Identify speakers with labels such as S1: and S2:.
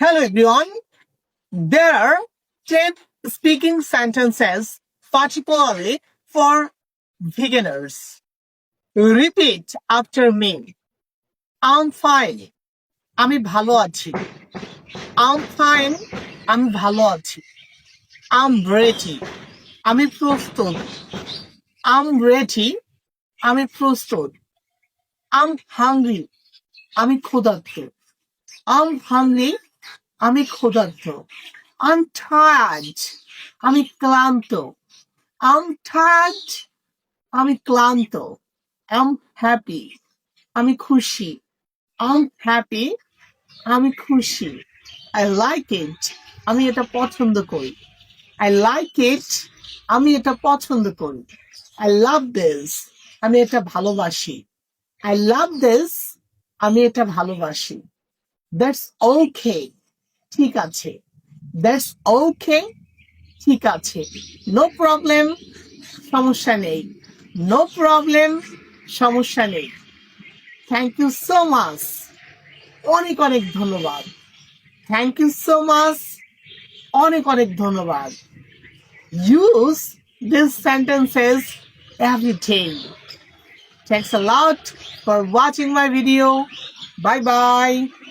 S1: Hello everyone. There are 10 speaking sentences particularly for beginners. Repeat after me. I'm fine. আমি ভালো আছি। I'm fine. আমি ভালো আছি। I'm ready. আমি প্রস্তুত। I'm ready. আমি প্রস্তুত। I'm hungry. আমি ক্ষুধার্ত। I'm hungry. আমি ক্ষুধার্ত। I'm tired. আমি ক্লান্ত। I'm tired. আমি ক্লান্ত। I'm happy. আমি খুশি। I'm happy. আমি খুশি। I like it. আমি এটা পছন্দ করি। I like it. আমি এটা পছন্দ করি। I love this. আমি এটা ভালোবাসি। I love this. আমি এটা ভালোবাসি। That's okay. ঠিক আছে। That's okay. ঠিক আছে। No problem. সমস্যা নেই। No problem. সমস্যা নেই। Thank you so much. অনেক অনেক ধন্যবাদ। Thank you so much. অনেক অনেক ধন্যবাদ। Use these sentences every day. Thanks a lot for watching my video. Bye bye.